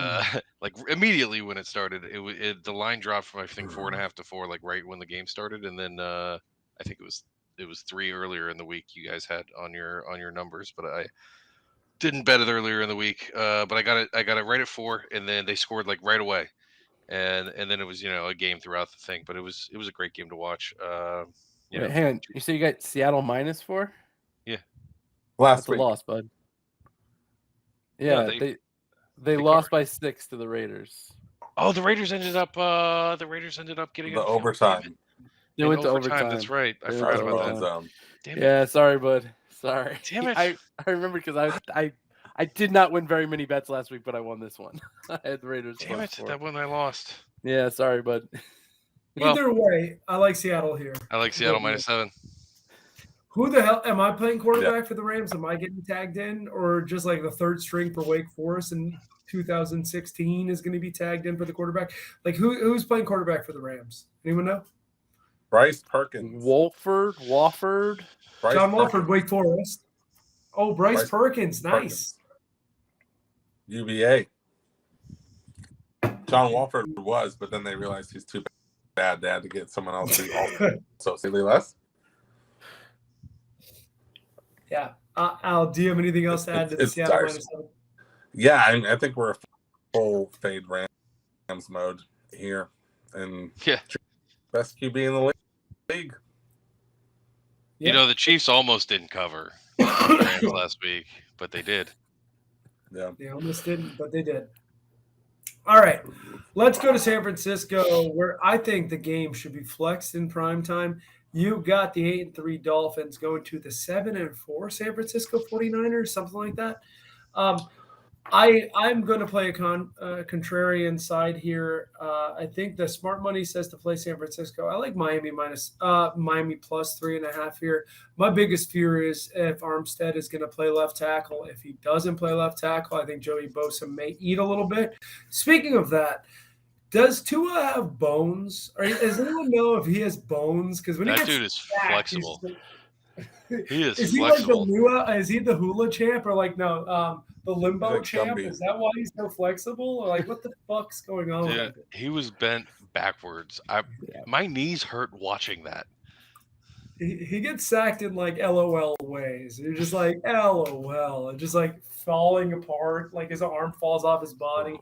like immediately when it started, the line dropped from I think 4.5 to 4, like right when the game started. And then I think it was 3 earlier in the week you guys had on your numbers, but I didn't bet it earlier in the week. But I got it right at 4, and then they scored like right away. And then it was a game throughout the thing, but it was a great game to watch. Wait, hang on. You say you got Seattle -4? Yeah. That's a loss, bud. Yeah, no, they lost by 6 to the Raiders. Oh, the Raiders ended up getting the overtime. They went to overtime. That's right. I forgot about that. Damn it. Yeah, sorry, bud. Sorry. Damn it. I remember because I did not win very many bets last week, but I won this one. I had the Raiders. Damn it, that one I lost. Yeah, sorry, bud. Either way, I like Seattle here. I like Seattle -7. Who the hell am I playing quarterback for the Rams? Am I getting tagged in, or just like the third string for Wake Forest in 2016 is going to be tagged in for the quarterback? Like who's playing quarterback for the Rams? Anyone know? Bryce Perkins. Wofford. John Wofford, Wake Forest. Oh, Bryce Perkins. Nice. UVA. John Wofford was, but then they realized he's too bad. They had to get someone else to also slightly less. Yeah. Al, do you have anything else to add to the Seattle -7? Yeah, I think we're a full fade Rams mode here. And best QB in the league. Yeah. The Chiefs almost didn't cover the Rams last week, but they did. Yeah. They almost didn't, but they did. All right, let's go to San Francisco, where I think the game should be flexed in prime time. You got the 8-3 Dolphins going to the 7-4 San Francisco 49ers, something like that. I'm going to play a contrarian side here. I think the smart money says to play San Francisco. I like Miami plus 3.5 here. My biggest fear is if Armstead is going to play left tackle. If he doesn't play left tackle, I think Joey Bosa may eat a little bit. Speaking of that, does Tua have bones? Or does anyone know if he has bones? Because when That he gets dude is stacked, flexible. He is Is he flexible. like is he the hula champ or like the limbo He's a champ? Gumby. Is that why he's so flexible? Or like what the fuck's going on with Dude, him? he was bent backwards. My knees hurt watching that. He gets sacked in like LOL ways. You're just like LOL, and just like falling apart, like his arm falls off his body.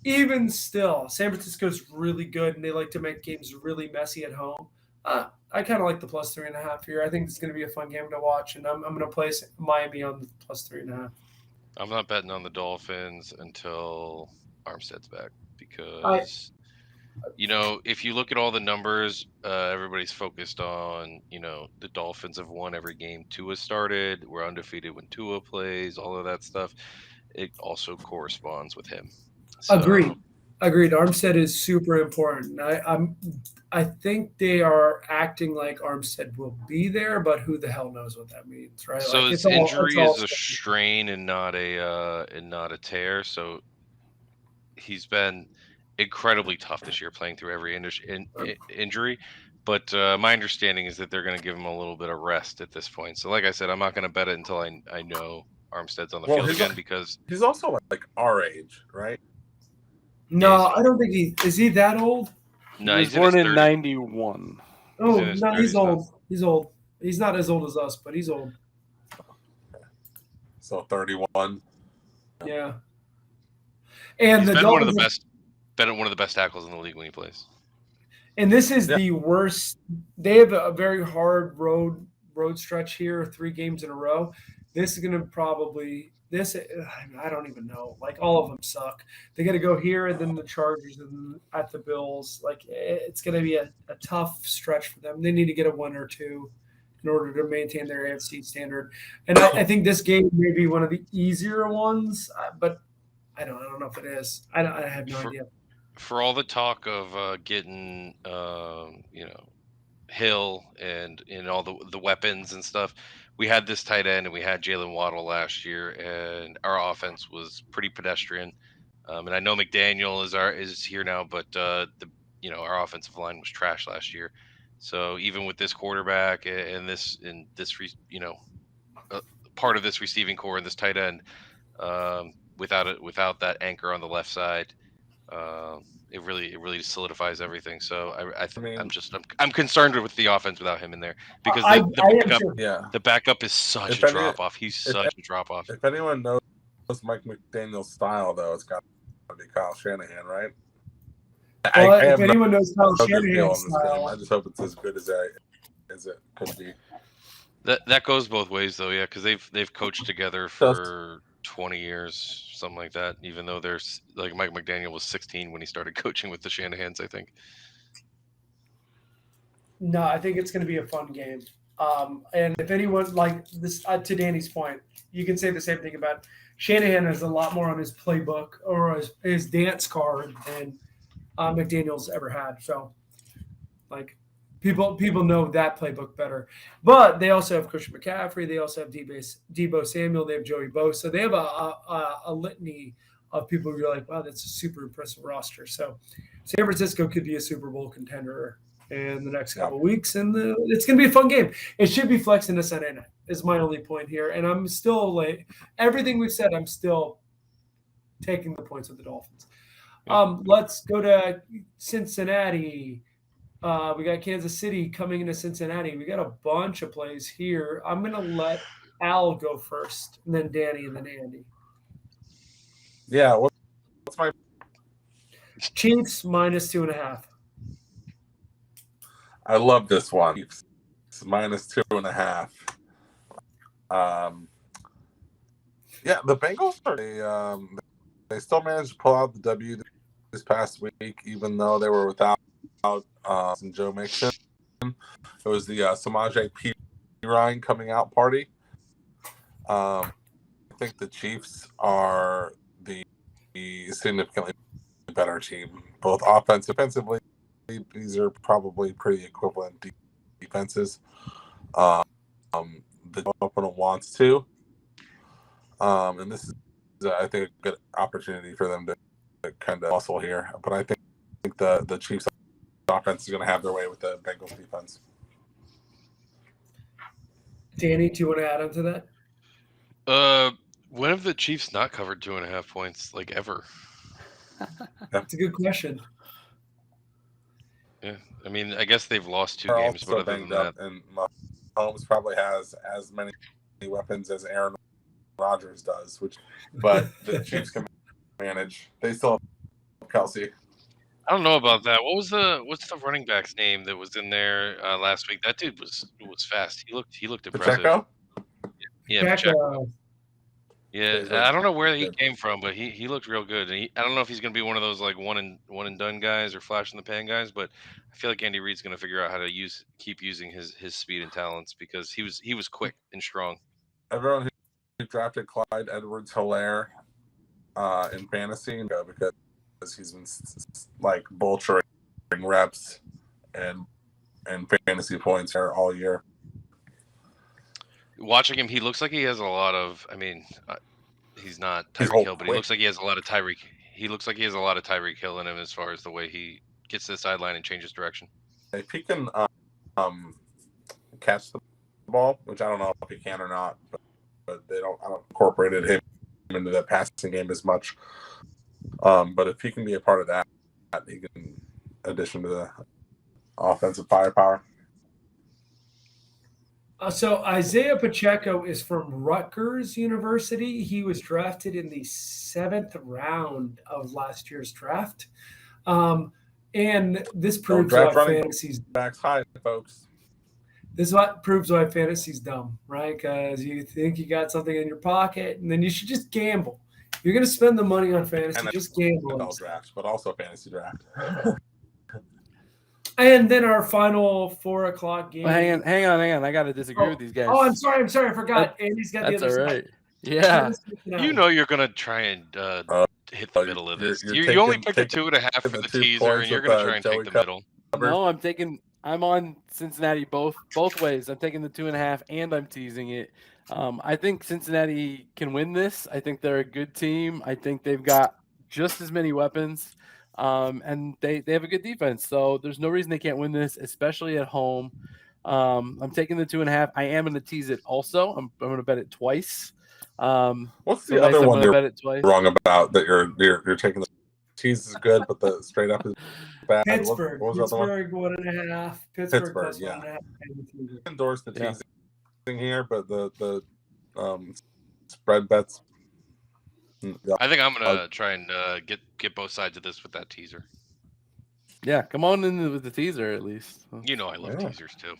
Even still, San Francisco's really good, and they like to make games really messy at home. I kind of like the plus 3.5 here. I think it's going to be a fun game to watch, and I'm going to place Miami on the plus 3.5. I'm not betting on the Dolphins until Armstead's back because, if you look at all the numbers, everybody's focused on, the Dolphins have won every game Tua started. We're undefeated when Tua plays, all of that stuff. It also corresponds with him. So, Agreed. Armstead is super important. I think they are acting like Armstead will be there, but who the hell knows what that means, right? So like his injury is a strain and not a tear. So he's been incredibly tough this year, playing through every injury. But my understanding is that they're going to give him a little bit of rest at this point. So, like I said, I'm not going to bet it until I know Armstead's on the field again because he's also like our age, right? No, I don't think is he that old? No, he was born in 91. Oh, no, he's old. He's old. He's not as old as us, but he's old. So 31. Yeah. And he's the been Dolphins one of the best tackles in the league when he plays. And this is the worst. They have a very hard road stretch here, 3 games in a row. This is going to probably I don't even know. Like all of them suck. They got to go here and then the Chargers and at the Bills. Like it's going to be a tough stretch for them. They need to get a win or two in order to maintain their AFC standard. And I think this game may be one of the easier ones, but I don't know if it is. I have no idea. For all the talk of getting, Hill and all the weapons and stuff, we had this tight end and we had Jalen Waddle last year, and our offense was pretty pedestrian. And I know McDaniel is here now, but our offensive line was trash last year. So even with this quarterback and this part of this receiving core and this tight end, without that anchor on the left side, it really solidifies everything. So I'm concerned with the offense without him in there because the backup is such a drop off. He's such a drop off. If anyone knows Mike McDaniel's style, though, it's got to be Kyle Shanahan, right? If anyone knows Kyle Shanahan's style, I just hope it's as good as it could be. That goes both ways, though, yeah, because they've coached together for 20 years, something like that, even though there's like Mike McDaniel was 16 when he started coaching with the Shanahans, I think. No, I think it's going to be a fun game. And if anyone like this, to Danny's point, you can say the same thing about Shanahan has a lot more on his playbook or his dance card than McDaniel's ever had. So like people know that playbook better, but they also have Christian McCaffrey. They also have Deebo Samuel. They have Joey Bosa. They have a litany of people who are like, wow, that's a super impressive roster. So San Francisco could be a Super Bowl contender in the next couple of weeks, and it's going to be a fun game. It should be flexed into Sunday night is my only point here. And I'm still like everything we've said, I'm still taking the points with the Dolphins. Let's go to Cincinnati. We got Kansas City coming into Cincinnati. We got a bunch of plays here. I'm going to let Al go first, and then Danny, and then Andy. Yeah. What's my Chiefs minus 2.5. I love this one. It's minus 2.5. Yeah, the Bengals are they still managed to pull out the W this past week, even though they were without Joe Mixon. It was the Samaje Perine coming out party. I think the Chiefs are the significantly better team, both offensively. These are probably pretty equivalent defenses. The opponent wants to, and this is, I think, a good opportunity for them to kind of muscle here. But I think the Chiefs offense is going to have their way with the Bengals defense. Danny, do you want to add on to that? When have the Chiefs not covered 2.5 points, like, ever? That's a good question. Yeah, I mean, I guess they've lost 2 games, but other than that, and Mahomes probably has as many weapons as Aaron Rodgers does, but the Chiefs can manage. They still have Kelsey. I don't know about that. What's the running back's name that was in there last week? That dude was fast. He looked impressive. Pacheco? Yeah, Pacheco. Yeah, I don't know where he came from, but he looked real good. And I don't know if he's going to be one of those like one and done guys or flash in the pan guys, but I feel like Andy Reid's going to figure out how to keep using his speed and talents because he was quick and strong. Everyone who drafted Clyde Edwards-Helaire in fantasy because he's been like vulturing reps and fantasy points here all year. Watching him, he looks like he has a lot of. I mean, he's not Tyreek Hill, but he looks like he has a lot of Tyreek. He looks like he has a lot of Tyreek Hill in him as far as the way he gets to the sideline and changes direction. If he can catch the ball, which I don't know if he can or not, but I don't incorporated him into the passing game as much. But if he can be a part of that, he can, in addition to the offensive firepower. So Isaiah Pacheco is from Rutgers University. He was drafted in the 7th round of last year's draft. And this proves why fantasy's backs high, folks. This is what proves why fantasy's dumb, right? Because you think you got something in your pocket, and then you should just gamble. If you're going to spend the money on fantasy, just gamble. Draft, but also fantasy draft. And then our final 4 o'clock game. Well, hang on. I got to disagree with these guys. Oh, I'm sorry. I forgot. Andy's got the other side. Right. Yeah. You know you're going to try and hit the middle of this. You only picked the 2.5 for the teaser, and you're going to try and take the middle. No, I'm on Cincinnati both ways. I'm taking the 2.5, and I'm teasing it. I think Cincinnati can win this. I think they're a good team. I think they've got just as many weapons. And they have a good defense, so there's no reason they can't win this, especially at home. I'm taking the 2.5. I am going to tease it also. I'm going to bet it twice. What's the other one you're wrong about that you're taking? The tease is good, but the straight up is bad. Pittsburgh. What was the other one? 1.5. Pittsburgh plus yeah. 1.5. Endorse the teasing here, but the spread bets. I think I'm gonna try and get both sides of this with that teaser. Yeah, come on in with the teaser at least. You know I love teasers too.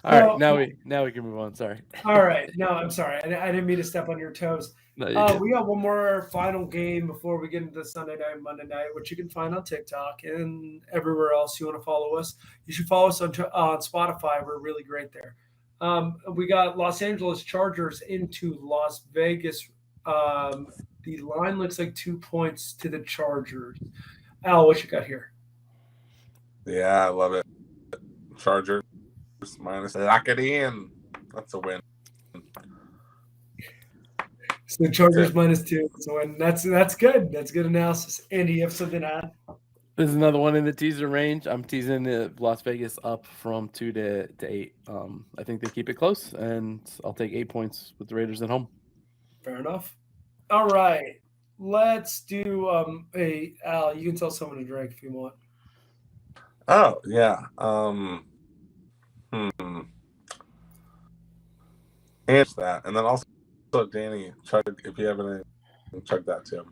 All right, now we can move on. Sorry. All right, no, I'm sorry. I didn't mean to step on your toes. No, we got one more final game before we get into Sunday night, Monday night, which you can find on TikTok and everywhere else you want to follow us. You should follow us on Spotify. We're really great there. We got Los Angeles Chargers into Las Vegas. The line looks like 2 points to the Chargers. Al, what you got here? Yeah, I love it. Chargers minus, lock it in. That's a win. So the Chargers -2. So that's good. That's good analysis. Andy, you have something to add? This is another one in the teaser range. I'm teasing Las Vegas up from 2 to 8. I think they keep it close, and I'll take 8 points with the Raiders at home. Fair enough. All right. Let's do Al, you can tell someone to drink if you want. Oh, yeah. Answer that. And then also Danny, chug if you have any, chug that too.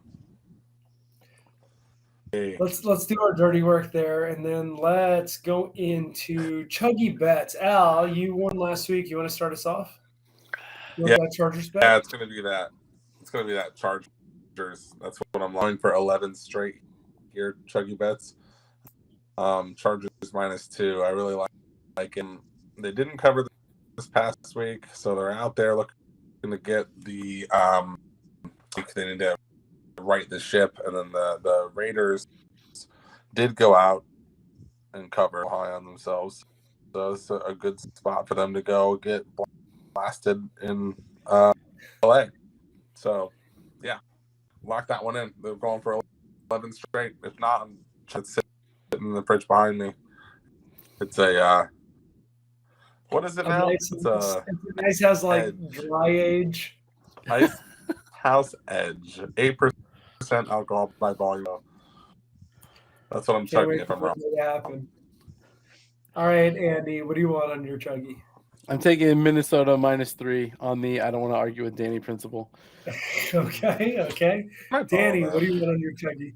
Hey. Let's do our dirty work there, and then let's go into ChuggieBets. Al, you won last week. You want to start us off? Yeah, that Chargers bet? Yeah, it's gonna be that It's going to be that Chargers. That's what I'm going for 11 straight here, ChuggieBets. Chargers -2. I really like him. They didn't cover this past week, so they're out there looking to get the they need to right the ship, and then the Raiders did go out and cover high on themselves. So it's a good spot for them to go get blasted in LA. So yeah, lock that one in. They're going for 11 straight. If not, I'm just sitting in the fridge behind me. It's a what is it now? It's It's a nice house, like Edge. dry age. Ice House Edge, 8% alcohol by volume. That's what I'm Can't chugging wait if for I'm wrong. it to happen. All right, Andy, what do you want on your chuggy? I'm taking Minnesota -3 on the I don't want to argue with Danny principle. Okay. Danny, what do you want on your chuggy?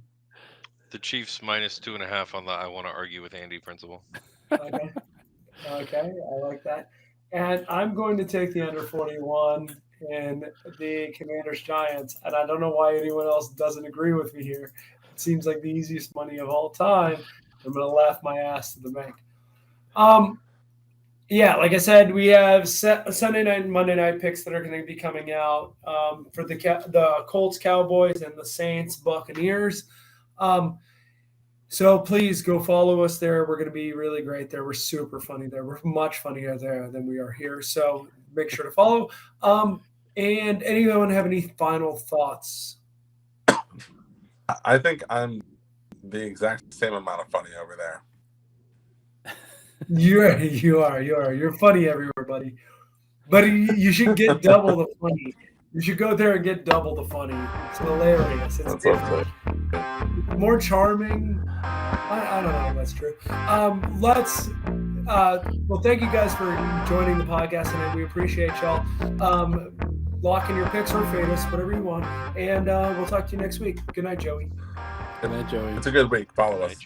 The Chiefs -2.5 on the I want to argue with Andy principle. Okay, I like that. And I'm going to take the under 41 in the Commanders Giants. And I don't know why anyone else doesn't agree with me here. It seems like the easiest money of all time. I'm going to laugh my ass to the bank. Yeah, like I said, we have Sunday night and Monday night picks that are going to be coming out for the Colts, Cowboys, and the Saints, Buccaneers. So please go follow us there. We're going to be really great there. We're super funny there. We're much funnier there than we are here. So make sure to follow. And anyone have any final thoughts? I think I'm the exact same amount of funny over there. You are. You're funny everywhere, buddy. But you should get double the funny. You should go there and get double the funny. It's hilarious. It's different. More charming. I don't know if that's true. Well, thank you guys for joining the podcast tonight. We appreciate y'all. Lock in your picks or fade us, whatever you want. And we'll talk to you next week. Good night, Joey. Good night, Joey. It's a good week. Follow us.